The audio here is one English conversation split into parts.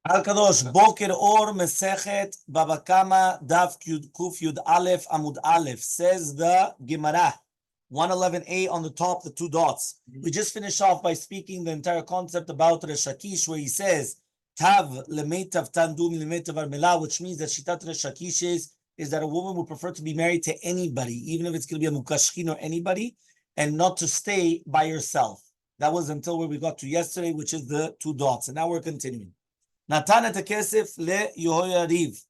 Al Kadosh, Boker Or, Masechet, Bava Kamma Daf Kuf Yud Aleph Amud Aleph, says the Gemara, 111a on the top, the two dots. We just finished off by speaking the entire concept about Resh Lakish, where he says, Tav lemetav tandum lemetav armela, which means that Shitat Resh Lakish is that a woman would prefer to be married to anybody, even if it's going to be a mukashkin or anybody, and not to stay by herself. That was until where we got to yesterday, which is the two dots. And now we're continuing. Natan et kesef le Yehoyariv.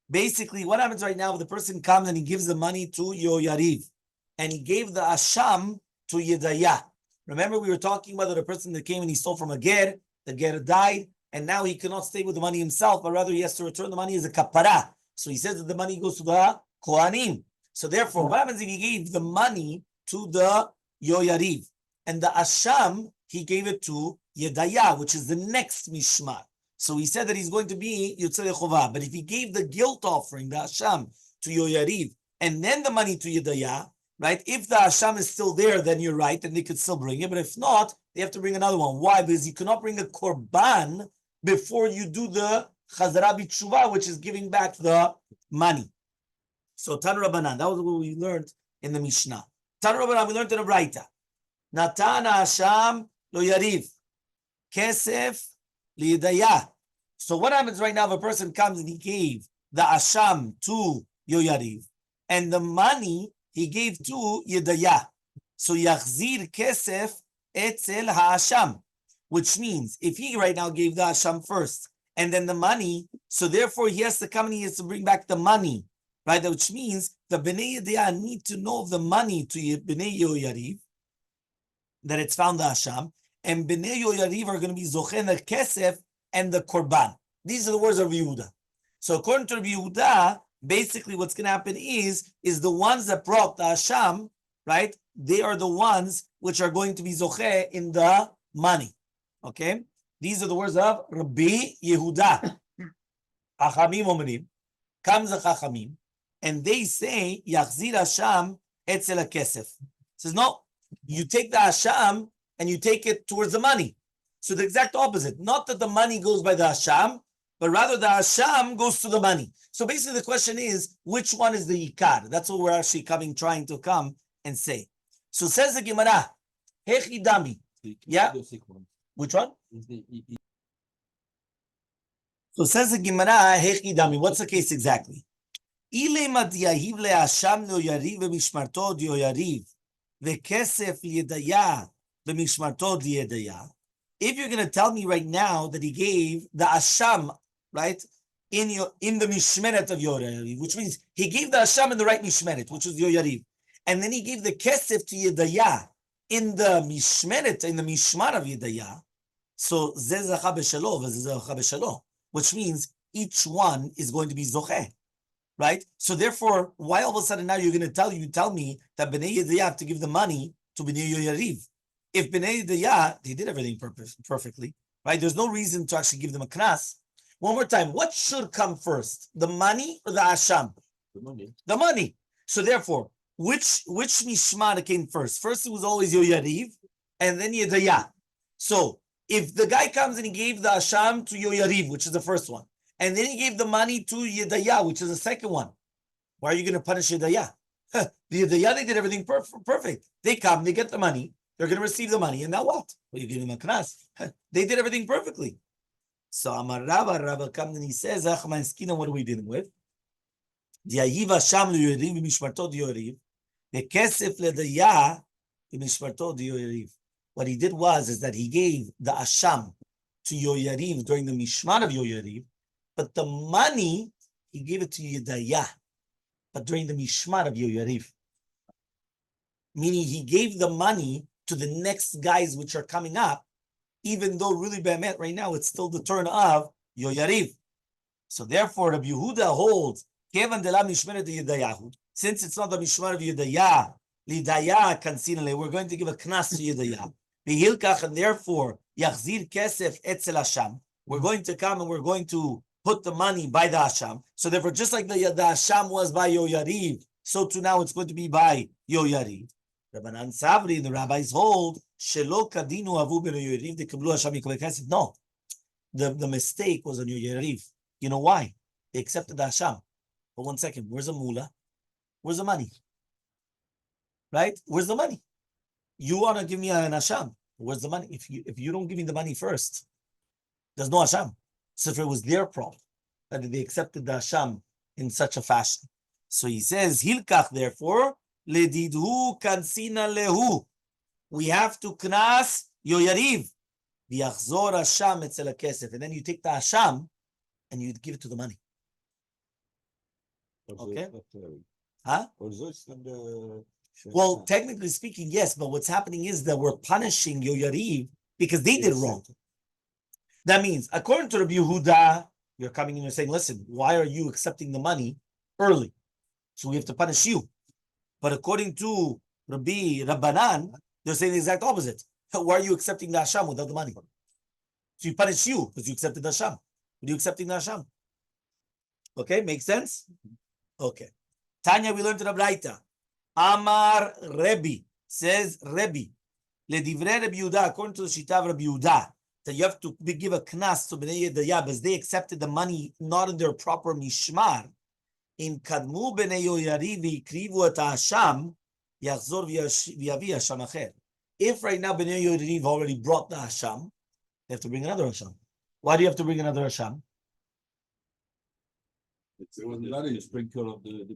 Basically, what happens right now if the person comes and he gives the money to Yehoyariv, and he gave the asham to Yedaya. Remember, we were talking about the person that came and he stole from a ger, the ger died, and now he cannot stay with the money himself, but rather he has to return the money as a kapara. So he says that the money goes to the Kohanim. So therefore, what happens if he gave the money to the Yehoyariv, and the asham, he gave it to Yedaya, which is the next mishmar. So he said that he's going to be Yotzei Chovah. But if he gave the guilt offering, the Hasham, to Yehoyariv, and then the money to Yedaya, right? If the Hasham is still there, then you're right, then they could still bring it. But if not, they have to bring another one. Why? Because you cannot bring a korban before you do the Chazara B'Tshuvah, which is giving back the money. So Tan Rabbanan, that was what we learned in the Mishnah. Tan Rabbanan, we learned in the Braita. Natan Hasham lo Yariv. Kesef li'Yedaya. So what happens right now if a person comes and he gave the asham to Yehoyariv and the money he gave to Yedaya? So yachzir kesef etzel ha'asham, which means if he right now gave the asham first and then the money, so therefore he has to come and he has to bring back the money, right? Which means the Bnei Yedaya need to know of the money to Bnei Yehoyariv, that it's found the asham, and Bnei Yehoyariv are going to be zochen the kesef and the korban. These are the words of Yehuda. So according to Rabbi Yehuda, basically what's going to happen is the ones that brought the Hasham, right? They are the ones which are going to be zocheh in the money. Okay? These are the words of Rabbi Yehuda. Chachamim omrim, comes the Chachamim, and they say, Yachzir Hasham etzel hakesef. Says, no, you take the Hasham and you take it towards the money. So the exact opposite. Not that the money goes by the Hasham, but rather the Hasham goes to the money. So basically the question is, which one is the Yikar? That's what we're actually trying to come and say. So says the Gemara, Hechidami. Yeah? Which one? So says the Gemara, Hechidami. What's the case exactly? Ile madyahiv le Hasham lo yariv v'mishmarto di yariv v'kesef li'Yedaya v'mishmarto di Yedaya. If you're going to tell me right now that he gave the asham, right, in the mishmeret of Yehoyariv, which means he gave the asham in the right mishmeret, which was Yehoyariv, and then he gave the kesef to Yedaya in the mishmeret, in the mishmar of Yedaya. So zeh zacha b'shalo v'zeh zacha b'shalo, which means each one is going to be zocheh, right? So therefore, why all of a sudden now you're going to tell me that Bnei Yedaya have to give the money to Bnei Yehoyariv? If Bnei Yedaya, they did everything perfectly, right? There's no reason to actually give them a knas. One more time, what should come first, the money or the asham? The money. The money. So therefore, which mishmar came first? First, it was always Yehoyariv, and then Yedaya. So if the guy comes and he gave the asham to Yehoyariv, which is the first one, and then he gave the money to Yedaya, which is the second one, why are you going to punish Yedaya? The Yedaya, they did everything perfect. They come, they get the money. They're going to receive the money, and now what? Well, you give them a knas. They did everything perfectly. So Amar Rabbi comes and he says, what are we dealing with? What he did is that he gave the asham to Yehoyariv during the mishmar of Yehoyariv, but the money, he gave it to Yedaya, but during the mishmar of Yehoyariv. Meaning he gave the money to the next guys which are coming up, even though really Be'emet right now it's still the turn of Yehoyariv. So therefore, Rabbi Yehuda holds, since it's not the mishmar of Yedaya, Lidaya kansinale, we're going to give a knas to Yedaya. And therefore, Yachzir kesef etzel Hasham, we're going to come and we're going to put the money by the Hasham. So therefore, just like the Hasham was by Yehoyariv, so too now it's going to be by Yehoyariv. Rabbanan Savri, the rabbis hold, Shelo kadinu avu ben Yehoyariv dekablu Hasham yikol kesef. No, the mistake was on your Yariv. You know why? They accepted the Hasham. But 1 second, where's the Mula? Where's the money? Right? Where's the money? You want to give me an Hasham. Where's the money? If you don't give me the money first, there's no Hasham. So if it was their problem that they accepted the Hasham in such a fashion. So he says, Hilkach, therefore, ledidhu kansina lehu. We have to knas yo yariv. V'yachzor Hasham etzel hakesef. And then you take the Hasham and you give it to the money. Okay? Huh? Well, technically speaking, yes, but what's happening is that we're punishing yo yariv because they did wrong. That means, according to Rabbi Yehuda, you're coming in and saying, listen, why are you accepting the money early? So we have to punish you. But according to Rabbanan, they're saying the exact opposite. Why are you accepting the Hasham without the money? So you punish you because you accepted the Hasham. What are you accepting the Hasham? Okay, makes sense? Okay. Tanya, we learned in the Braita. Amar Rabbi, says Rabbi. Ledivre Rabbi Yehuda, according to the Shita of Rabbi Yehuda, that you have to give a knas to Bnei Yedaya because they accepted the money not in their proper mishmar. In kadmu Bnei Yoyariv v'ikrivu et hasham, yachzor v'yavi hasham acher. If right now Bnei Yoyariv already brought the hasham, they have to bring another hasham. Why do you have to bring another hasham?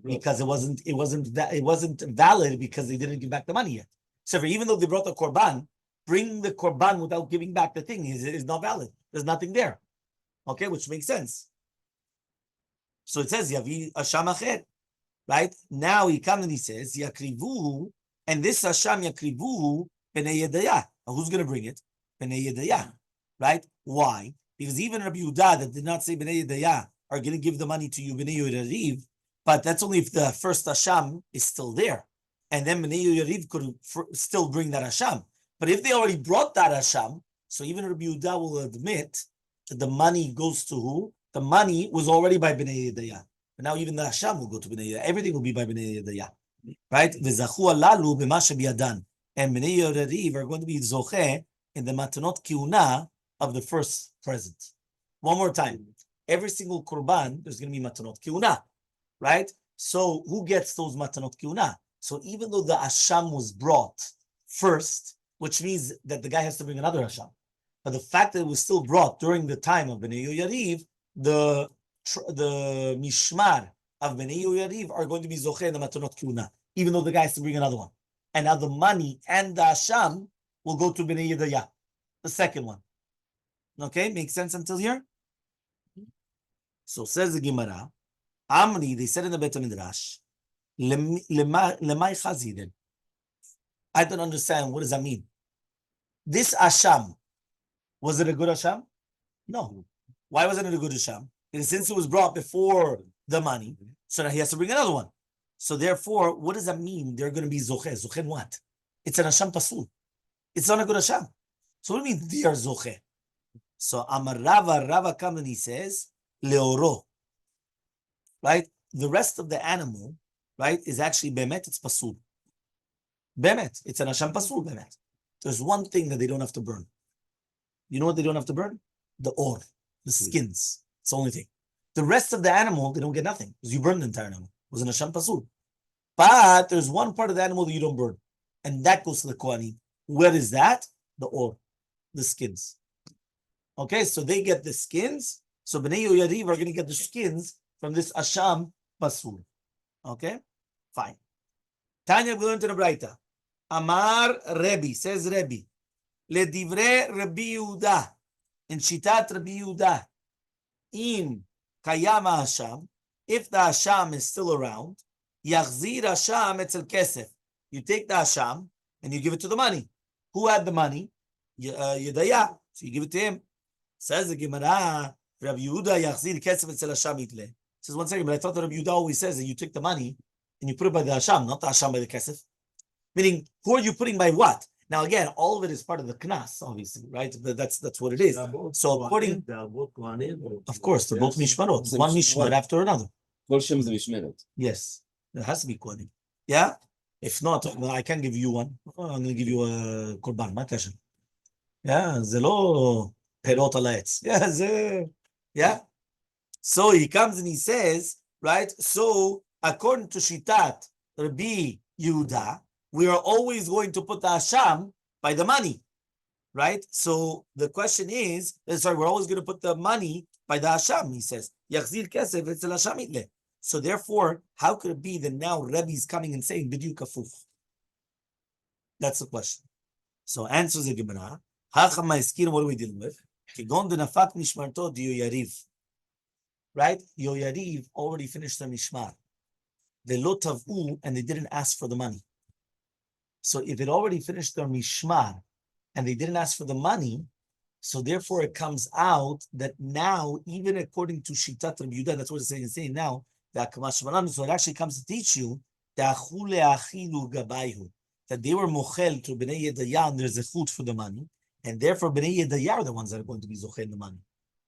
Because it wasn't valid because they didn't give back the money yet. So even though they brought the korban, bring the korban without giving back the thing is not valid. There's nothing there. Okay, which makes sense. So it says Yavi Hasham Acher, right? Now he comes and he says Yakrivuhu, and this Hasham Yakrivuhu Bnei Yedaya. Who's going to bring it? Bnei Yedaya, right? Why? Because even Rabbi Yehuda that did not say Bnei Yedaya are going to give the money to you Bnei Yeriv, but that's only if the first Hasham is still there, and then Bnei Yeriv could still bring that Hasham. But if they already brought that Hasham, so even Rabbi Yehuda will admit that the money goes to who? The money was already by Bnei Yedaya. But now even the Hasham will go to Bnei Yedaya. Everything will be by Bnei Yedaya. Right? V'zachu alalu b'masha biyadan. And Bnei Yeriv are going to be zoche in the matanot kiuna of the first present. One more time. Every single kurban, there's going to be matanot kiuna. Right? So who gets those matanot kiuna? So even though the Hasham was brought first, which means that the guy has to bring another Hasham. But the fact that it was still brought during the time of Bnei Yariv, the mishmar of Bnei Yariv are going to be zoche in the matanot kiuna, even though the guy has to bring another one. And now the money and the Hasham will go to Bnei Yedaya, the second one. Okay, makes sense until here? So says the Gemara, Amri, they said in the Bet Midrash, lemay chaziden. I don't understand. What does that mean? This Hasham, was it a good Hasham? No. Why wasn't it a good Hasham? Because since it was brought before the money, so now he has to bring another one. So therefore, what does that mean? They're going to be zoche. Zoche what? It's an Hasham pasul. It's not a good Hasham. So what do you mean they are zoche? So Amar Rava comes and he says, leoro. Right? The rest of the animal, right, is actually bemet, it's pasul. Bemet, it's an Hasham pasul, bemet. There's one thing that they don't have to burn. You know what they don't have to burn? The or, the skins. It's the only thing. The rest of the animal, they don't get nothing because you burn the entire animal. It was an Hasham pasul. But there's one part of the animal that you don't burn, and that goes to the Kohanim. Where is that? The or, the skins. Okay, so they get the skins. So Bnei Yariv are going to get the skins from this Hasham pasul. Okay, fine. Tanya, we learned in the Braita. Amar Rabbi, says Rabbi, Ledivre Rabbi Yehuda, in Shitat Rabbi Yehuda, in Kayama Hasham, if the Hasham is still around, Yachzir Hasham etzel kesef. You take the Hasham and you give it to the money. Who had the money? Yedaya. So you give it to him. Says the Gemara, Rabbi Yehuda Yachzir kesef etzel Hasham itle. Says 1 second, but I thought that Rabbi Yehuda always says that you take the money and you put it by the Hasham, not the Hasham by the kesef. Meaning, who are you putting by what? Now, again, all of it is part of the knas, obviously, right? That's what it is. So, according, of course, they're both mishmarot. One mishmar after another. Yes, there has to be kohanim. Yeah. If not, I can give you one. I'm going to give you a korban. My question. Yeah, zelo perot alayetz. Yeah. So he comes and he says, right? So according to Shitat Rabbi Yehuda, we are always going to put the Hasham by the money, right? So the question is, we're always going to put the money by the Hasham. He says, Yachzir kesef etzel Hasham itle. So therefore, how could it be that now Rabbi is coming and saying b'diuk kafuf? That's the question. So answers the Gemara. What are we dealing with? Right? Yoyariv already finished their mishmar. They lo tavu and they didn't ask for the money. So if it already finished their mishmar and they didn't ask for the money, so therefore it comes out that now, even according to Shitat Rabbi Yehuda, that's what it's saying now, so it actually comes to teach you that they were mochel to Bnei Yedaya and there's a food for the money, and therefore Bnei Yedaya are the ones that are going to be zochel in the money.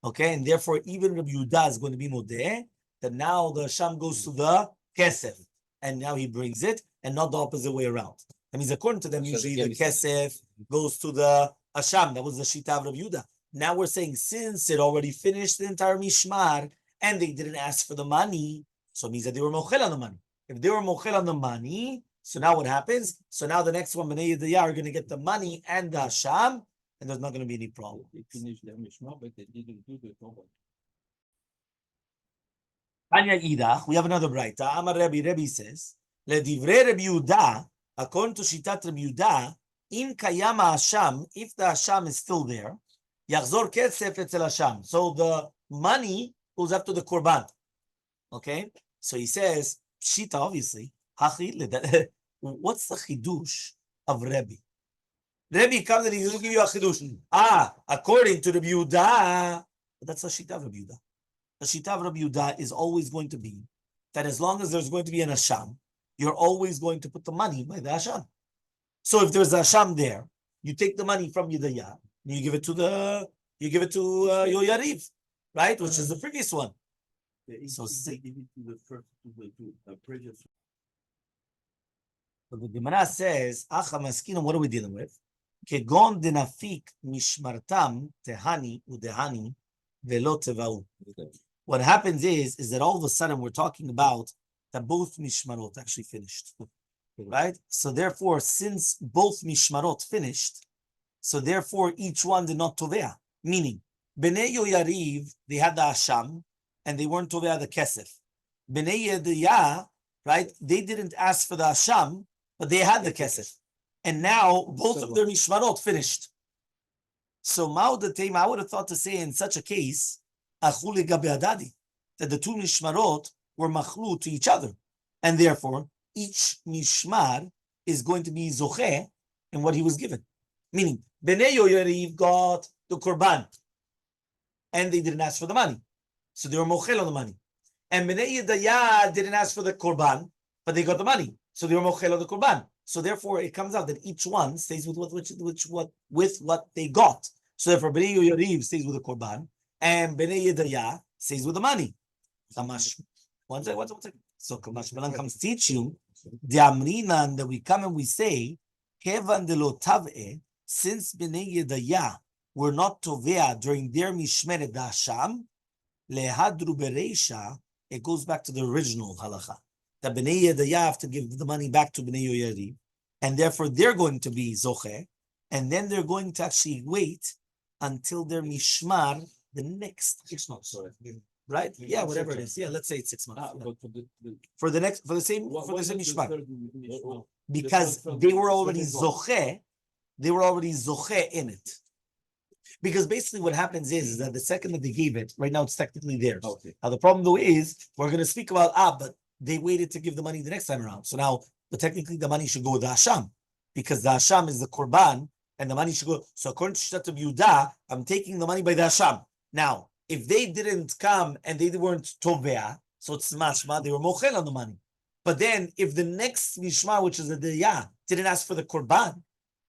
Okay, and therefore even Rabbi Yehuda is going to be modeh, that now the Hasham goes to the kesef, and now he brings it, and not the opposite way around. That means according to them, usually the kesef goes to the Hasham. That was the Shita of Rabbi Yehuda. Now we're saying since it already finished the entire mishmar, and they didn't ask for the money, so it means that they were mochel on the money. If they were mochel on the money, so now what happens? So now the next one, Bnei Yedaya, are going to get the money and the Hasham, and there's not going to be any problem. They finished their mishmar, but they didn't do the Torah. Anya Ida, we have another braita. Amar Rabbi says, Ledivre Rabbi Yehuda, according to Shitat Rabbi Yehuda, in Kayama Hasham, if the Hasham is still there, Yachzor Kesef Etzel Hasham. So the money goes after the Korban. Okay? So he says, Shita, obviously, what's the chidush of Rabbi? Rabbi comes and he's going to give you a chidush. According to Rabbi Yehuda, that's the Shita of Rabbi Yehuda. The Shita of Rabbi Yehuda is always going to be that as long as there's going to be an Hasham, you're always going to put the money by the Hasham. So if there's a Hasham there, you take the money from Yedaya and you give it to Yoyariv, right? Which is the previous one. So the Gemara says, Acha Maskina, what are we dealing with? Kegon denafik mishmartam tehani udehani velo tevau. What happens is that all of a sudden we're talking about that both mishmarot actually finished, right? So therefore, since both mishmarot finished, so therefore each one did not tovea. Meaning, Bnei Yoyariv, they had the Hasham, and they weren't tovea the kesef. Bnei Yedaya, right? They didn't ask for the Hasham, but they had the kesef. And now both of their mishmarot finished. So Ma'odateim, I would have thought to say in such a case, achuli gabe adadi, that the two mishmarot were machlu to each other, and therefore each mishmar is going to be zocheh in what he was given. Meaning, Bnei Yoyariv got the korban, and they didn't ask for the money, so they were mochel on the money. And Bnei Yedaya didn't ask for the korban, but they got the money, so they were mochel on the korban. So therefore, it comes out that each one stays with what they got. So therefore, Bnei Yoyariv stays with the korban, and Bnei Yedaya stays with the money. Kamash. One second. So Kamash Balan comes to teach you the Amrinan that we come and we say, Kevan de lo tav'e, since Bnei Yedaya were not tovea during their mishmeret the Hasham, lehadru bereisha, it goes back to the original halacha. That Bnei Yedaya have to give the money back to Bnei Yoyariv, and therefore they're going to be zocheh, and then they're going to actually wait until their mishmar the next 6 months, right? Yeah, whatever it is. Yeah, let's say it's 6 months. But For the same mishmar, because they were already zocheh. They were already zocheh in it. Because basically what happens is that the second that they gave it, right now it's technically theirs. Okay. Now the problem though is, we're going to speak about, but they waited to give the money the next time around. So now, but technically the money should go with the Hasham, because the Hasham is the Korban, and the money should go. So according to Shitat Yehuda, I'm taking the money by the Hasham. Now, if they didn't come and they weren't Tovea, so it's mashma, they were mochel on the money. But then, if the next mishma, which is the Diyah, didn't ask for the Korban,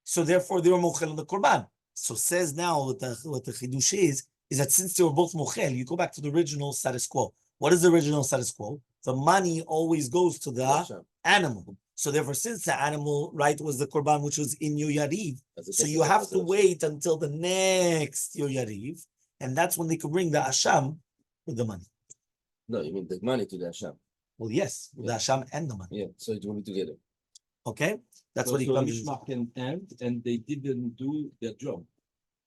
so therefore they were mochel on the Korban. So says now what the chidush is that since they were both mochel, you go back to the original status quo. What is the original status quo? The money always goes to the animal. So therefore, since the animal, right, was the korban which was in your yariv, so you have to wait until the next your yariv, and that's when they could bring the asham with the money. No, you mean the money to the Hashem. Well, yes, the asham and the money. Yeah, so it will be together. Okay, that's So what he comes. Mishmach can end, and they didn't do their job.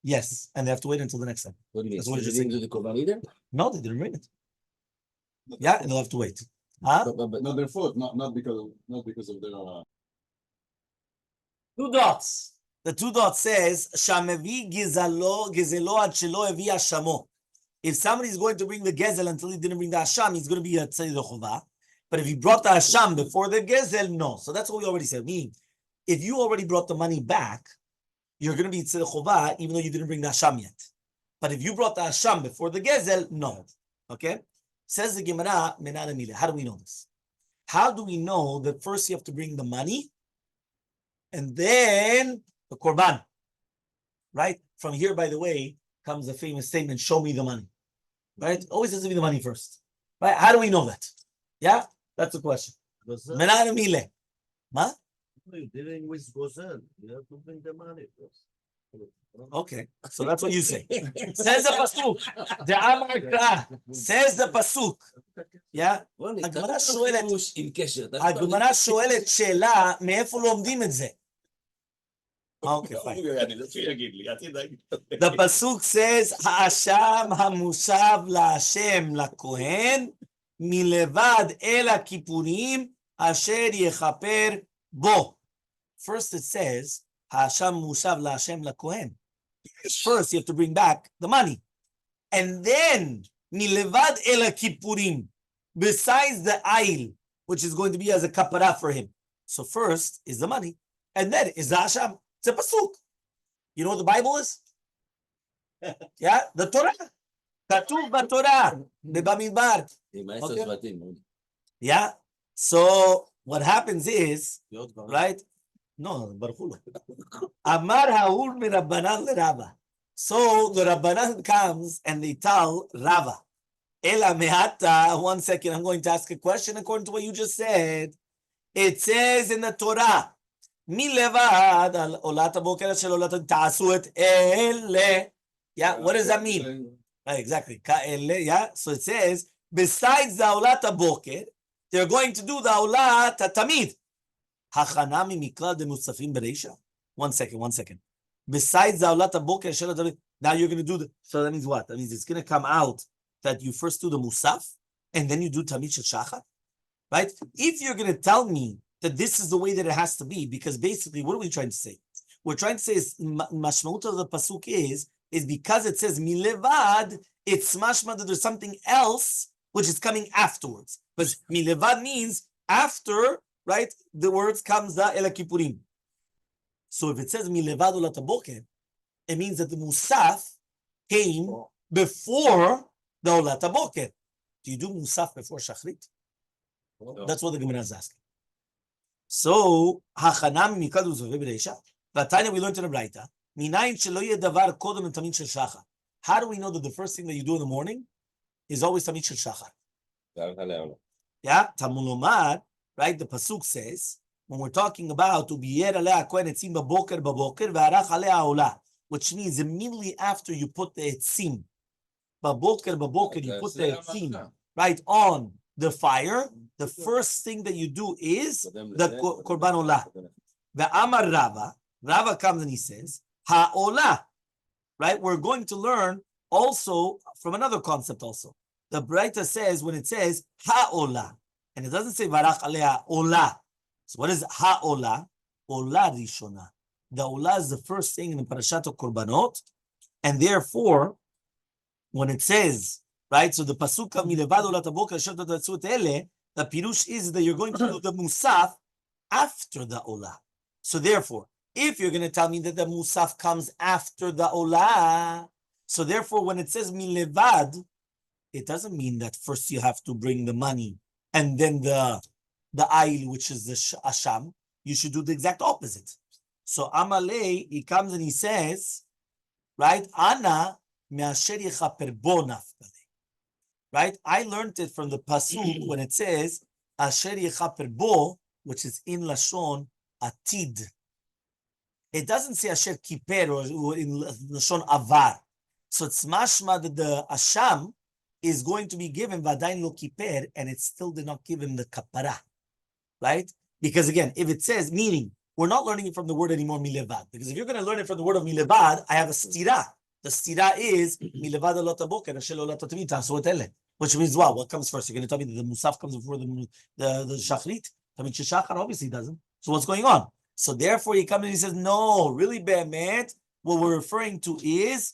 Yes, and they have to wait until the next time. What do you mean? That's So what they you just didn't said. do the korban either? No, they didn't bring it. Yeah, and they'll have to wait. Huh? But Not their fault, not because of their. Two dots. The two dots says Shamevi gizelo ad shelo evi ashamo. If somebody is going to bring the gezel until he didn't bring the asham, he's going to be a tzedek chovah. But if he brought the asham before the gezel, no. So that's what we already said. Meaning, if you already brought the money back, you're going to be tzedek chovah even though you didn't bring the asham yet. But if you brought the asham before the gezel, no. Okay. Says the Gemara, Menan Emile. How do we know this? How do we know that first you have to bring the money and then the korban? Right? From here, by the way, comes the famous statement, show me the money. Right? Always has to be the money first. Right? How do we know that? Yeah? That's the question. Menan Emile. Ma? You're dealing with Oziel. You have to bring the money first. Okay, so that's what you say. Says the pasuk. The Amar Kra says the pasuk. Yeah? הגמרא שואלת שאלה, מאיפה לומדים את זה? Okay, fine. The pasuk says, האשם המושב להשם לכהן, מלבד אל הכיפורים, אשר יכפר בו. First it says, האשם מושב להשם לכהן. First, you have to bring back the money. And then, milvad el kippurim, besides the aisle, which is going to be as a kapara for him. So first is the money, and then is the asham. It's a pasuk. You know what the Bible is? Yeah, the Torah. Katuv b'Torah, b'Bamidbar. Okay. Yeah. So what happens is, right? No, Baruch Hu. Amar Haul mi Rabbanan le Rava. So the Rabbanan comes and they tell Rava, Ela me'ata, 1 second, I'm going to ask a question according to what you just said. It says in the Torah, Mi levad al olat haboker shel olat ta'asu et ele. Yeah, what does that mean? Right, exactly. Ka'ele, yeah. So it says, besides the olat haboker, they're going to do the olat tamid. Hachanami mikra de musafim bereisha. 1 second. Besides the awlat haboker shel tamid, now you're going to do the. So that means what? That means it's going to come out that you first do the musaf and then you do tamid shel shachar, right? If you're going to tell me that this is the way that it has to be, because basically, what are we trying to say? We're trying to say is mashmaut of the pasuk is because it says milevad, it's mashma that there's something else which is coming afterwards. But milevad means after. Right? The words comes the El Kippurim. So if it says milevad olat haboker, it means that the musaf came before the olat haboker. Do you do musaf before shachrit? That's what the Gemara is asking. So hachanam mikad uzove b'reisha. V'tanya we learned in the Braita. Minayin shelo yeh davar kodem tamid shel shachar. How do we know that the first thing that you do in the morning is always tamid shel shachar? Yeah, Tamulomar. Right, the pasuk says when we're talking about ubiyer aleh kohen etzim baboker ve'arach aleh ola, which means immediately after you put the etzim baboker you put the etzim right on the fire. The first thing that you do is the korban ola. The Amar Rava comes and he says ha-ola. Right, we're going to learn also from another concept. Also, the Braita says when it says ha-ola. And it doesn't say varach alea ola. So what is ha-ola? Ola rishona. The ola is the first thing in the parashat of korbanot. And therefore, when it says, right, so the pasuk milevad olat haboker asher ta'asu et ele, the pirush is that you're going to do the musaf after the ola. So therefore, if you're going to tell me that the musaf comes after the ola, so therefore when it says milevad, it doesn't mean that first you have to bring the money and then the aisle, which is the asham. You should do the exact opposite. So Elmaleh, he comes and he says, right, Ana me'asher yechaper bo naftali. Right, I learned it from the pasuk when it says asher yechaper bo, which is in Lashon Atid. It doesn't say Asher Kiper or in Lashon Avar. So it's mashma that the Asham is going to be given Vadain Lo Kiper, and it still did not give him the Kapara. Right? Because again, if it says, meaning, we're not learning it from the word anymore, milevad. Because if you're going to learn it from the word of milevad, I have a stira. The stira is milevad alot aboker, ashel olat otamit, tasot. Which means what? What comes first? You're going to tell me that the musaf comes before the shachrit? Tamid shachar obviously doesn't. So what's going on? So therefore he comes and he says, no, really, be'emet, what we're referring to is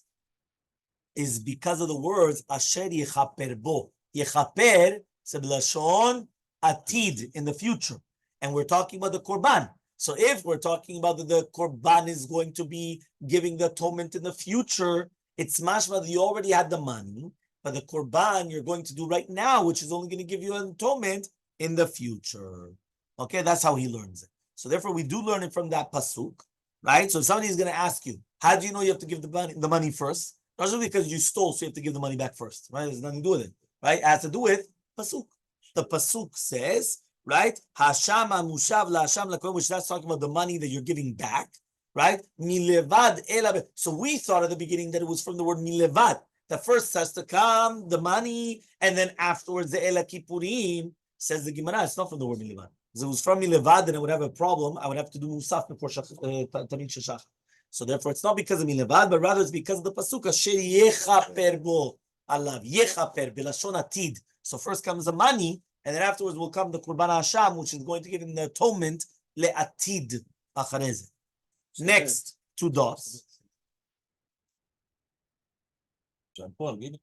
because of the words asher yechaper bo. Yechaper, sebelashon, atid, in the future. And we're talking about the korban. So if we're talking about that the korban is going to be giving the atonement in the future, it's mashma that you already had the money, but the korban you're going to do right now, which is only going to give you an atonement in the future. Okay, that's how he learns it. So therefore, we do learn it from that pasuk, right? So if somebody is going to ask you, how do you know you have to give the money first? Not just because you stole, so you have to give the money back first, right? There's nothing to do with it, right? It has to do with pasuk. The pasuk says, right? Hasham mushav la'asham lakohen, which that's talking about the money that you're giving back, right? Milevad ela. So we thought at the beginning that it was from the word milevad. The first has to come the money, and then afterwards the ela kippurim. Says the Gemara, it's not from the word milevad. If it was from milevad, then I would have a problem. I would have to do musaf before tamid sheshach. So therefore, it's not because of milevad, but rather it's because of the pasuk asher yechaper bo alav yechaper belashon atid. So first comes the money. And then afterwards will come the Kurban Hasham, which is going to give him the atonement le'atid achareze. Next, 2 dots. John Paul, give it.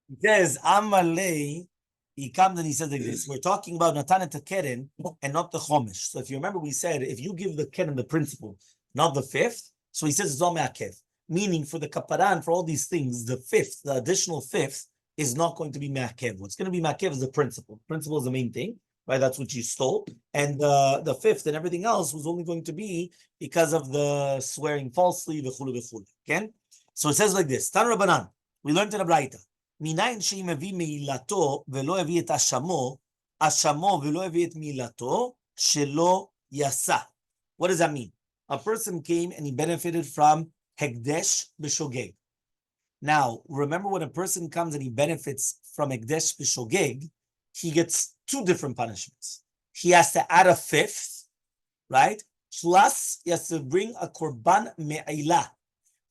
He says, Elmaleh, he comes and he says like this. We're talking about Natan et Keren and not the Chomesh. So if you remember, we said, if you give the Keren the principle, not the fifth, so he says it's all me'akev. Meaning for the Kaparan, for all these things, the fifth, the additional fifth, is not going to be ma'akev. What's going to be ma'akev is the principle. Principle is the main thing, right? That's what you stole. And the fifth and everything else was only going to be because of the swearing falsely, v'chulu v'chulu. Okay? So it says like this, Tan Rabbanan, we learned in a Braita, Minayin she'im evi meilato ve'lo evi et ashamo ve'lo evi et meilato shelo yasa. What does that mean? A person came and he benefited from hekdesh b'shogeg. Now, remember when a person comes and he benefits from Ekdesh B'Shogeg, he gets 2 different punishments. He has to add a 5th, right? Plus, he has to bring a Korban Me'ilah.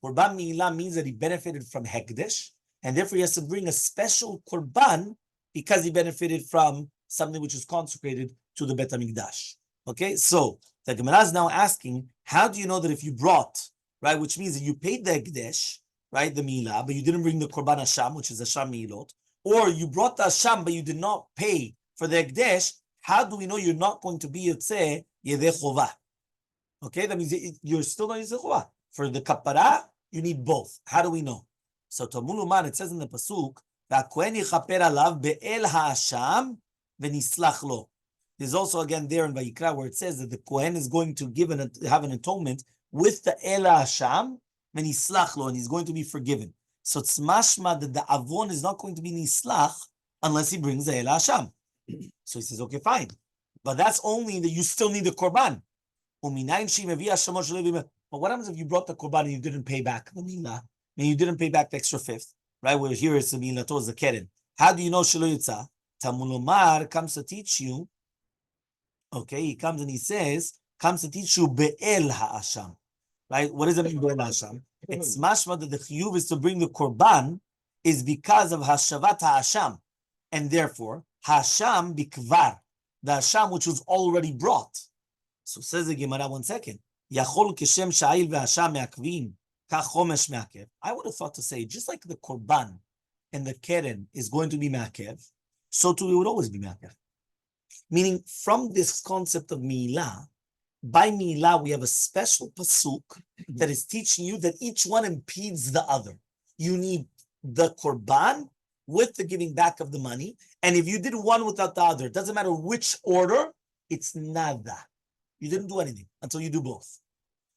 Korban Me'ilah means that he benefited from Hekdesh, and therefore he has to bring a special Korban because he benefited from something which is consecrated to the Bet HaMikdash. Okay, so the Gemara is now asking, how do you know that if you brought, right, which means that you paid the Hekdesh, right, the milah, but you didn't bring the korban hasham, which is hasham milot, or you brought the hasham, but you did not pay for the ekdesh, how do we know you're not going to be yotzeh yedei chova? Okay, that means you're still not yedei chova. For the kapara, you need both. How do we know? So Talmud Uman, it says in the pasuk, v'hakohen yichaper alav be'el ha'asham v'nislach lo. There's also again there in Vayikra where it says that the kohen is going to have an atonement with the el ha'asham, and he's going to be forgiven. So it's mashma that the avon is not going to be nislach unless he brings the el hasham. So he says, okay, fine. But that's only that you still need the korban. But what happens if you brought the korban and you didn't pay back the milah? And you didn't pay back the extra 5th, right? Where here it's the milah towards the keren. How do you know shelo yitza? Tamulomar comes to teach you. Okay, he comes and he says, comes to teach you be'el ha'asham. Right? What does it mean, be'el ha'asham? It's mashma that the chiyuv is to bring the korban is because of hashavat ha'asham. And therefore, hasham bikvar. The hasham which was already brought. So says the Gemara, 1 second. Yachol kishem sha'il ve'hasham me'akvim. Kach chomesh me'akev. I would have thought to say, just like the korban and the keren is going to be me'akev, so too it would always be me'akev. Meaning, from this concept of milah, by milah, we have a special pasuk that is teaching you that each one impedes the other. You need the korban with the giving back of the money. And if you did one without the other, it doesn't matter which order, it's nada. You didn't do anything until you do both.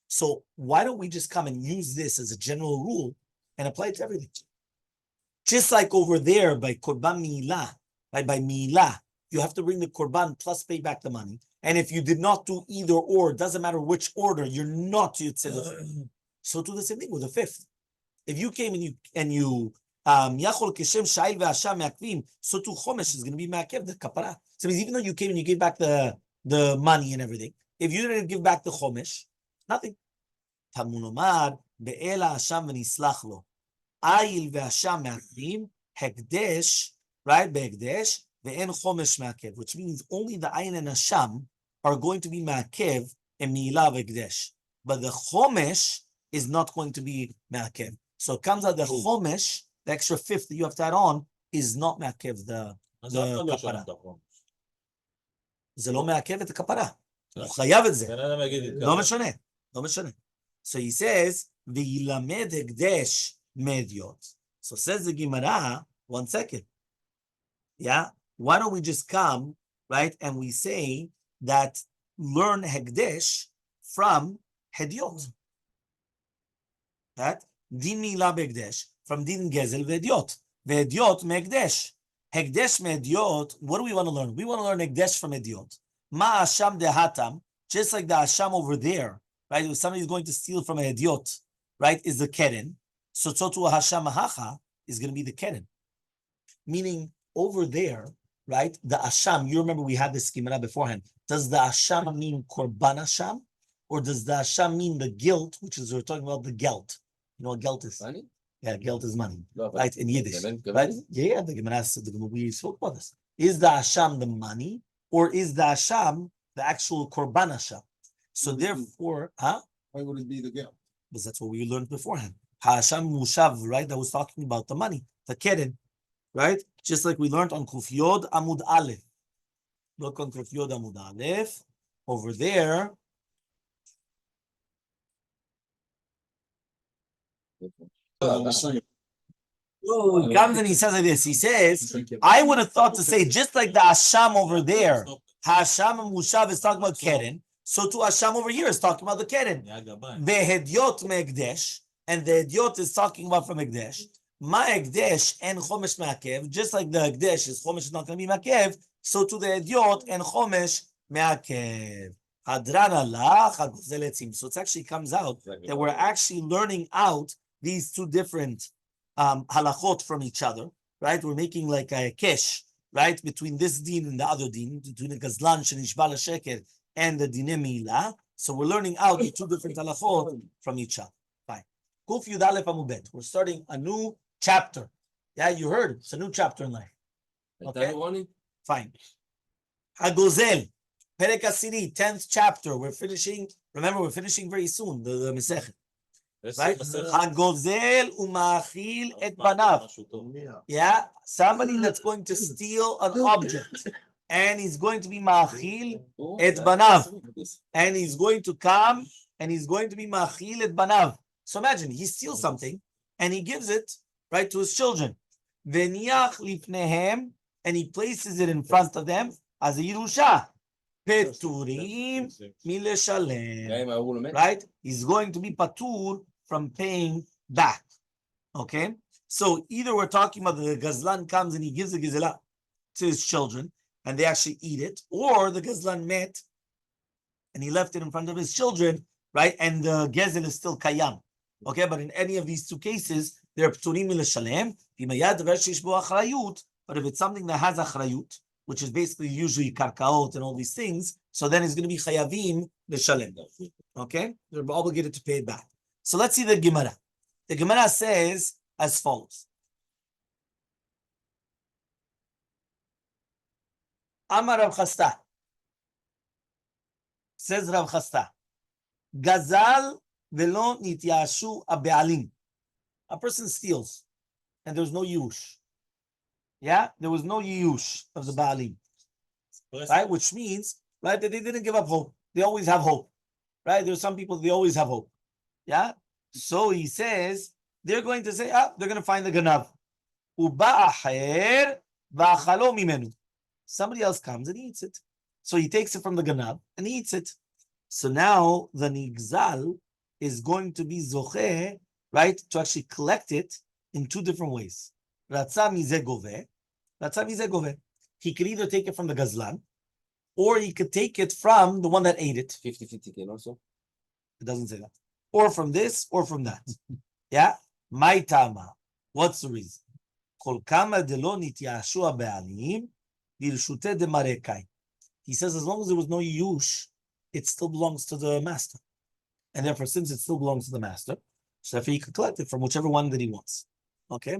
So why don't we just come and use this as a general rule and apply it to everything? Just like over there by korban milah, by milah, you have to bring the korban plus pay back the money. And if you did not do either or, it doesn't matter which order, you're not Yotzei. So do the same thing with the fifth. If you came and you Yachol Keshem Shail ve'Hasham Me'akvim, so too Chomesh is going to be Me'akev, the kapara. So it means even though you came and you gave back the money and everything, if you didn't give back the Chomesh, nothing. Tamunomar be'ela Hasham v'nislach lo. Ayil ve'Hasham Me'akvim, Hekdesh, right? Be'Hekdesh, ve'en Chomesh Me'akev, which means only the Ayin and Hasham are going to be Me'akev and Mi'ila ve'Hekdesh. But the Chomesh is not going to be Me'akev. So it comes out the Chomesh, the extra fifth that you have to add on, is not Me'akev the kapara. זה לא מעכב את הכפרה. הוא חייב את זה. לא משנה. לא משנה. So he says, וילמד הקדש מדיוט. So says the Gemara, 1 second. Yeah? Why don't we just come, right, and we say that learn Hekdesh from Hediot. That? Din Mila Begdesh, from Din Gezel Vediot. Vediot Megdesh. Hekdesh Mediot, what do we want to learn? We want to learn Hekdesh from Mediot. Ma Asham de Hatam, just like the Asham over there, right? If somebody is going to steal from a Hediot, right, is the Keren. So Tzotu Hasham Hacha is going to be the Keren. Meaning, over there, right, the Asham, you remember we had this schema beforehand. Does the Asham mean Korban Asham? Or does the Asham mean the guilt, which is, we're talking about the gelt. You know what gelt is? Money? Yeah, gelt is money, No, but- right, in Yiddish. Gemen? Right? Yeah, the Gemara said, we spoke about this. Is the Asham the money, or is the Asham the actual Korban Asham? So therefore, Why would it be the guilt? because that's what we learned beforehand. Hasham Mushav, right, that was talking about the money, the Keren, right? Just like we learned on Kuf Yod Amud Aleph. Look on Kuf Yod Amud Aleph. Over there, he comes and he says like this. He says, I would have thought to say, just like the Asham over there, Hasham and Mushav is talking about Keren, so too Asham over here is talking about the Keren. Vehediot me'ekdesh, and the Hediot is talking about from Ekdesh. Ma Ekdesh and Chomesh me'akev, just like the Ekdesh is Chomesh is not going to be me'akev, so too the Hediot and Chomesh me'akev. Hadran Allah, Hagozel etzim. So it actually comes out that we're actually learning out these two different halachot from each other, right? We're making like a kesh, right, between this din and the other din, between the gazlan shenishbal sheker and the dine milah. So we're learning out the two different halachot from each other. Fine. Kuf Yud Aleph Amud Bet. We're starting a new chapter. Yeah, you heard it. It's a new chapter in life. Okay. Fine. Hagozel. Perek Asiri, 10th chapter. We're finishing. Remember, we're finishing very soon the Masechet. Right? Hagozel umachil et banav. Yeah, somebody that's going to steal an object, and he's going to be machil et banav, and he's going to come and he's going to be machil et banav. So imagine he steals something and he gives it right to his children. V'niach lifnehem, and he places it in front of them as a yerusha. Peturim mileshalem. Right? He's going to be patur from paying back. Okay? So either we're talking about the gazlan comes and he gives the gazela to his children and they actually eat it, or the gazlan met and he left it in front of his children, right? And the gezel is still kayam. Okay? But in any of these two cases, they're pturim mileshalem. But if it's something that has achrayut, which is basically usually karkaot and all these things, so then it's going to be chayavim l'shalem. Okay? They're obligated to pay it back. So let's see the Gemara. The Gemara says as follows. Amar Rav Chasta. Says Rav Chasta. Gazal velo nityashu abealim. A person steals and there's no yush. Yeah, there was no yush of the Baalim, right? Which means, right, that they didn't give up hope. They always have hope, right? There's some people, they always have hope. Yeah? So he says, they're going to say, they're going to find the ganav. Uba aher v'achalo mimenu. Somebody else comes and he eats it. So he takes it from the ganav and he eats it. So now the nigzal is going to be zocheh, right, to actually collect it in two different ways. Ratza mizeh goveh. Ratza mizeh goveh. he could either take it from the gazlan, or he could take it from the one that ate it. 50-50 can also. It doesn't say that. Or from this, or from that. Yeah? My tama. What's the reason? Kol kama delo nitiyashu ha'be'alim, dirshuteh demarekai. He says as long as there was no yush, it still belongs to the master. And therefore, since it still belongs to the master, so therefore he could collect it from whichever one that he wants. Okay?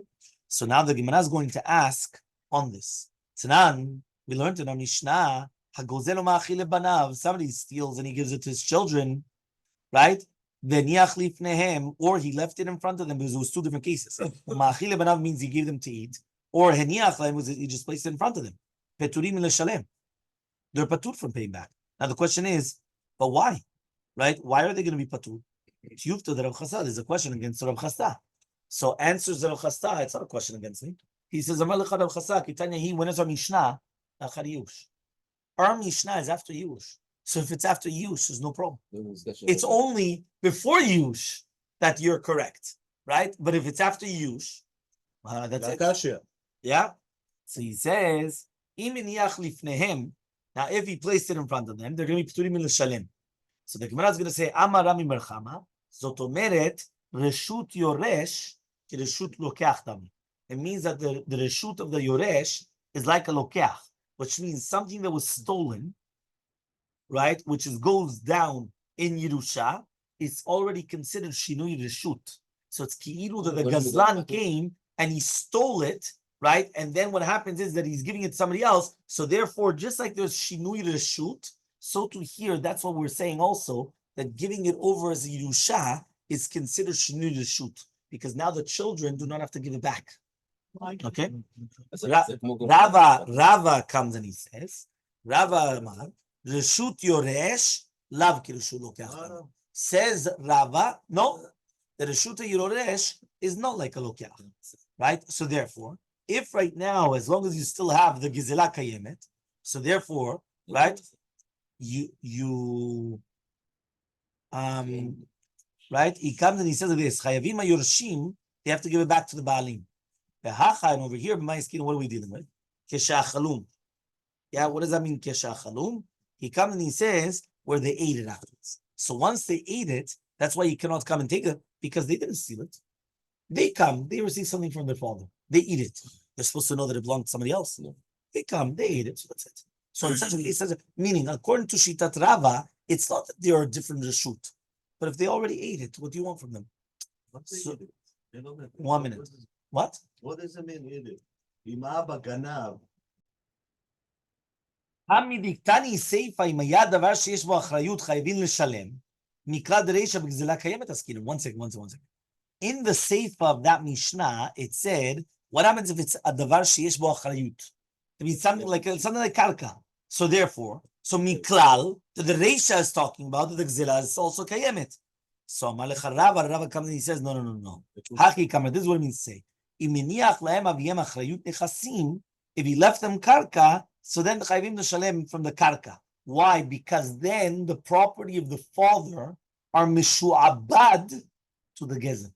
So now the Gemara is going to ask on this. Tanan, we learned in our Mishnah, somebody steals and he gives it to his children, right? Or he left it in front of them because it was two different cases. Ma'achile banav means he gave them to eat, or heniach lahem was he just placed it in front of them. Peturim l'shalem. They're patur from paying back. Now the question is, but why? Right? Why are they going to be patur? There's a question against Rav Chasta. So answers Rav Chasta, it's not a question against me. He says, Amar lecha Rav Chasta, Kitanya he, when is our Mishnah? Achar Yush. Our Mishnah is after Yush. So if it's after Yush, there's no problem. It's only before Yush that you're correct, right? But if it's after Yush, that's it. Yeah? So he says, Im iniach lifnehem. Now if he placed it in front of them, they're going to be pturim l'shalem. So the Gemara is going to say, Amar Rami Merchama, Zot omeret, Reshut Yoresh, ki Reshut Lokeach Tami. It means that the Reshut of the Yoresh is like a Lokeach, which means something that was stolen, right, which goes down in Yerusha, is already considered Shinui Reshut. So it's Ki'ilu that the Gazlan came and he stole it, right? And then what happens is that he's giving it to somebody else. So therefore, just like there's Shinui Reshut, so to here, that's what we're saying also, that giving it over as a Yerusha is considered Shinui Reshut, because now the children do not have to give it back. Okay? Rava comes and he says, Rava Amar, Reshut Yoresh, Lav ki Reshut Lokeach. Says Rava, no, the Reshut Yoresh is not like a Lokeach. Right? So therefore, if right now, as long as you still have the Gizela Kayemet, so therefore, right, right, he comes and he says like this, Chayavim Yorshim, they have to give it back to the Baalim. And over here, what are we dealing with? Keshachalum. Yeah, what does that mean, Keshachalum? He comes and he says where they ate it afterwards. So once they ate it, that's why you cannot come and take it, because they didn't steal it. They come, they receive something from their father. They eat it. They're supposed to know that it belonged to somebody else. No. They come, they ate it, so that's it. So in such a case, meaning, according to Shitat Rava, it's not that they are different reshut, but if they already ate it, what do you want from them? So, 1 minute. What? What does it mean, eat it? Imaba ganav. המדיקתני סיפה אם היה דבר שיש בו אחריות חייבים לשלם, מקרא דרישא בגזלה קיימת עסקינן. One second. In the סיפה of that Mishnah, it said, what happens if it's a דבר שיש בו אחריות? It means something like karka. So therefore, miklal, the Reisha is talking about, the Gzela is also kayemet. So Rava comes and he says, no. Haki kamar, this is what it means to say. If he left them karka, so then the chayvim l'shalem from the karka. Why? Because then the property of the father are mishu'abad to the gezer.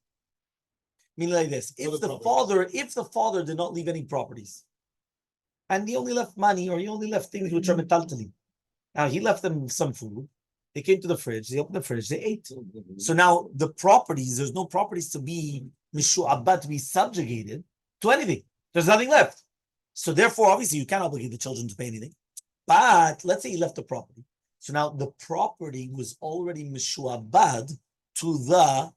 Meaning like this: if the father did not leave any properties, and he only left money, or he only left things which are metaltali. Now he left them some food. They came to the fridge. They opened the fridge. They ate. So now the properties, there's no properties to be mishu'abad, to be subjugated to anything. There's nothing left. So therefore, obviously, you can't obligate the children to pay anything. But let's say he left the property. So now the property was already mishu'abad to the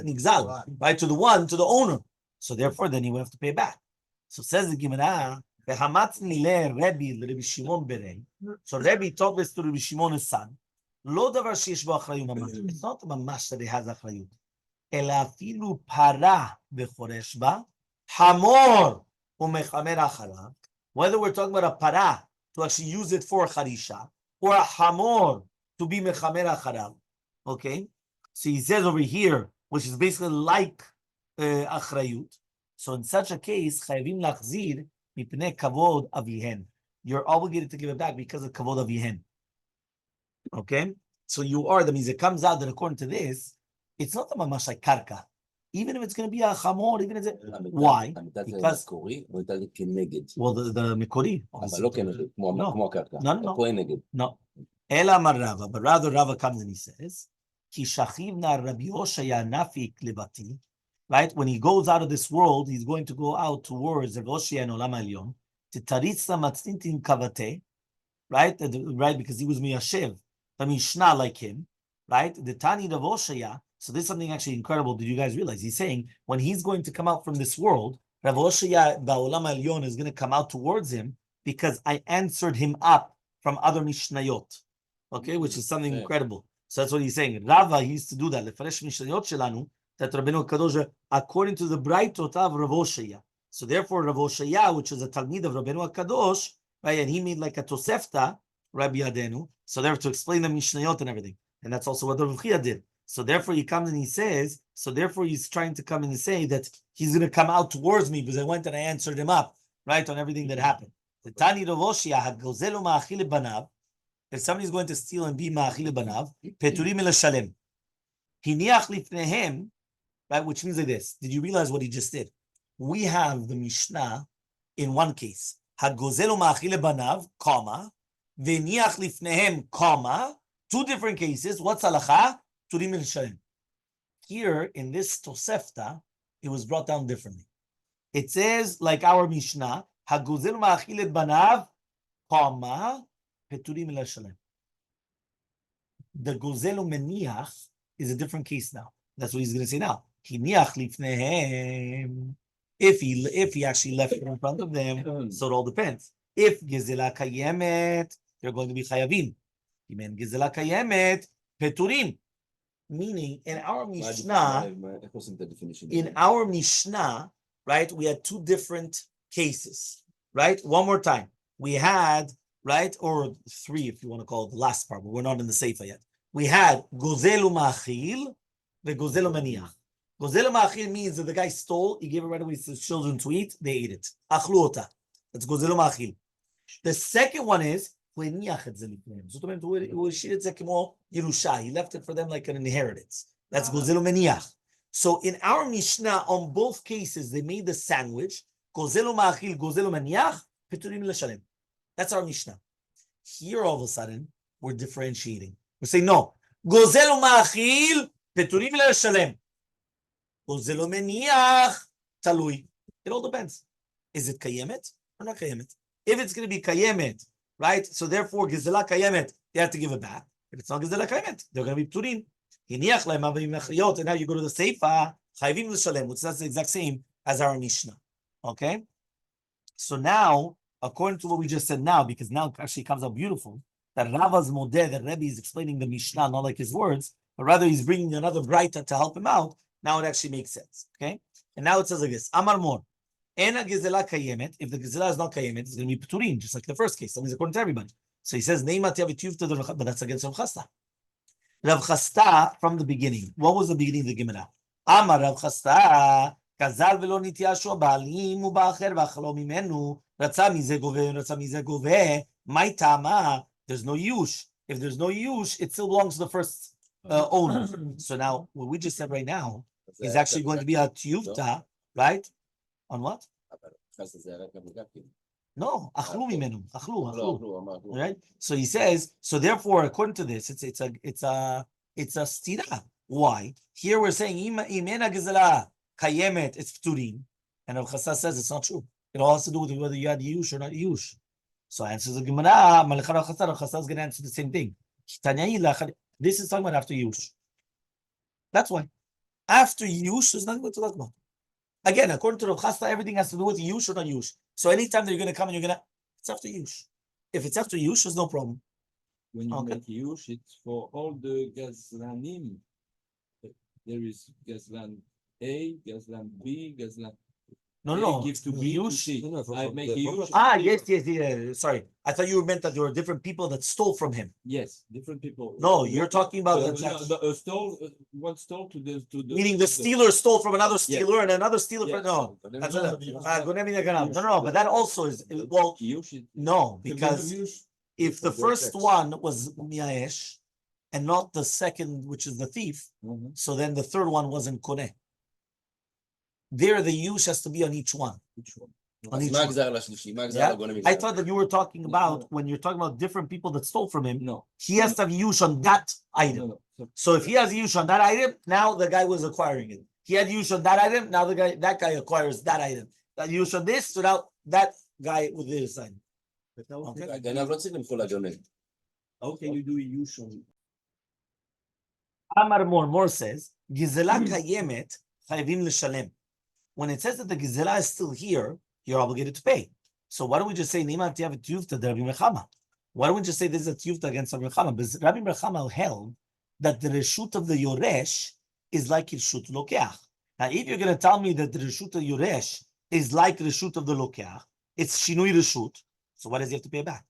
nigzal, right? To the owner. So therefore, then he will have to pay back. So says the Gemara, so Rabbi told this to Rabbi Shimon's son. It's not mamash that he has achrayut. אלא אפילו פרה וחורש בה, חמור ומחמר אחריו. Whether we're talking about a para to actually use it for charisha, or a hamor to be mechamer acharav. Okay? So he says over here, which is basically like achrayut. So in such a case, chayavim lachzir mipnei kavod avihen. You're obligated to give it back because of kavod avihen. Okay? So that means it comes out that according to this, it's not a mamash like karka. even if it's going to be a chamor, even if it's why? Because מקורי, או הייתה לי כנגד. well, the מקורי. אבל לא כנגד, כמו הקרקע. No. פה אין נגד. No. Ela amar Rava, but rather Rava comes and he says, Ki shachivna Rabbi Hoshaya nafik lebati. Right? When he goes out of this world, he's going to go out towards Rabbi Hoshaya and Olam Elyon. Titaritza matzintin kavate. Right? Right? Because he was miyashiv. The Mishnah like him. Right? The Tani Rabbi Hoshaya. So this is something actually incredible. Did you guys realize? He's saying when he's going to come out from this world, Rabbi Hoshaya Ba'olam Elyon is going to come out towards him because I answered him up from other Mishnayot. Okay, which is something incredible. So that's what he's saying. Rava, he used to do that. Lefaresh Mishnayot shelanu, that Rabbeinu Kadosh, according to the Braitot of Rav Hoshaya. So therefore, Rav Hoshaya, which is a Talmid of Rabbeinu Kadosh, right, and he made like a Tosefta, Rabbi Yadenu, so therefore to explain the Mishnayot and everything. And that's also what Rav Chia did. So therefore he comes and he says, so therefore he's trying to come in and say that he's going to come out towards me because I went and I answered him up, right, on everything that happened. The Tani Rav Hoshaya had gozelu ma'achil banav. If somebody's going to steal and be ma'achil banav, peturim el shalem. Hiniach lifnehem, right, which means like this. Did you realize what he just did? We have the Mishnah in one case. Had gozelu ma'achil banav, comma, v'niach lifnehem, comma, two different cases. What's halacha? Turim el shalem. Here in this Tosefta, it was brought down differently. It says, like our Mishnah, had gozelu ma'achil banav, comma, peturim el shalem. The gozelu meniach is a different case now. That's what he's going to say now. Hiniach lifnehem. If he actually left it in front of them, so it all depends. If gezela kayemet, they're going to be chayavim. Imen gezela kayemet, peturim. Meaning, in our Mishnah, right, we had two different cases, right? One more time. We had, right, or three if you want to call it the last part, but we're not in the Seifa yet. We had gozelu ma'achil, the gozelu maniach. Gozelu ma'achil means that the guy stole, he gave it right away to his children to eat, they ate it. Achlu ota. That's gozelu ma'achil. The second one is he left it for them like an inheritance. That's gozelu meniach. So in our Mishnah, on both cases, they made the sandwich. Gozelu ma'achil, gozelu meniach, peturim l'shalem. That's our Mishnah. Here, all of a sudden, we're differentiating. We're saying, no. Gozelu ma'achil, peturim l'shalem. Gozelu meniach, talui. It all depends. Is it kayemet or not kayemet? If it's going to be kayemet, right? So therefore, gezela kayemet, they have to give it back. If it's not gezela kayemet, they're going to be pturin. Hiniach lehem avim nachriyot, and now you go to the Seifa, chayvim l'shalem, which is the exact same as our Mishnah. Okay? So now, according to what we just said now, because now it actually comes out beautiful, that Rava's modeh, that Rabbi is explaining the Mishnah, not like his words, but rather he's bringing another braita to help him out. Now it actually makes sense. Okay? And now it says like this, Amar Mor, Ena gezela kayemet. If the gezela is not kayemet, it's going to be peturin, just like the first case. That means according to everybody. So he says, Neimat yavitiv to the but that's against Rav Chasta. Rav Chasta from the beginning. What was the beginning of the Gemara? Amar Rav Chasta, kazal velo nitiyashu ba'alim u'ba'acher v'achalo mimenu ratza mizeh goveh my tama. There's no yush. If there's no yush, it still belongs to the first owner. So now, what we just said right now is actually going to be a tiyufta, right? On what? No, achlu mimenu, achlu. Right? So he says. So therefore, according to this, it's a stira. Why? Here we're saying imena gezela kayemet. It's pturin, and Rav Chasta says it's not true. It all has to do with whether you had yush or not yush. So answers the Gemara. Rav Chasta is going to answer the same thing. This is talking about after yush. That's why. After yush, there's nothing to talk about. Again, according to Rav Chasta, everything has to do with yush or not yush. So anytime that you're going to come and it's after yush. If it's after yush, there's no problem. When you make yush, it's for all the gazlanim. There is gazlan A, gazlan B, gazlan. No. Give to B to C. I make yush. Yes. Sorry, I thought you meant that there were different people that stole from him. Yes, different people. No, you're talking about one stole to the meaning the stealer stole from another stealer and another stealer from no. But that also is well. No, because if the first one was miyash and not the second, which is the thief, so then the third one wasn't koneh. There, the yush has to be on each one. Which one? On אז each מה one. הגזר לשלישי? מה הגזר Yeah? לגונן I מזרח? thought that you were talking about No. when you're talking about different people that stole from him. No. He has to have yush on that item. No. So if he has yush on that item, now the guy was acquiring it. He had yush on that item, now that guy acquires that item. That yush on this, so now that guy with this item. Okay. הגנב לא צריך למחול לגונן. How can you do usually? Amar Mor says, Gizela kayemet chayvim l'shalem. When it says that the Gizela is still here, you're obligated to pay. So why don't we just say Nima Tiav Tiyuvta de Rabbi Mechama? Why don't we just say this is a Tiyuvta against Rabbi Mechama? Because Rabbi Mechama held that the Reshut of the Yoresh is like Reshut Lokeach. Now, if you're going to tell me that the Reshut of Yoresh is like Reshut of the Lokeach, it's Shinui Reshut. So why does he have to pay back?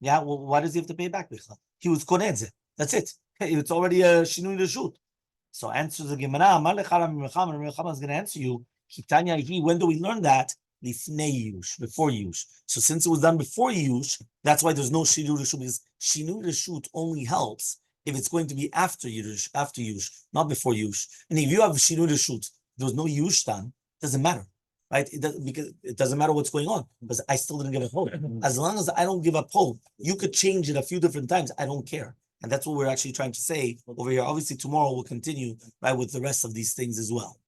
Yeah, well, why does he have to pay back? He was Konedze. That's it. It's already a Shinui Reshut. So answers the Gemara, Rabbi Mechama is going to answer you, when do we learn that? Lifnei yush, before yush. So since it was done before yush, that's why there's no Shinui Reshut, because Shinui Reshut only helps if it's going to be after yush, not before yush. And if you have Shinui Reshut, there was no yush done, doesn't matter, right? Because it doesn't matter what's going on, because I still didn't give a hope. As long as I don't give up hope, you could change it a few different times. I don't care. And that's what we're actually trying to say over here. Obviously, tomorrow we'll continue, right, with the rest of these things as well.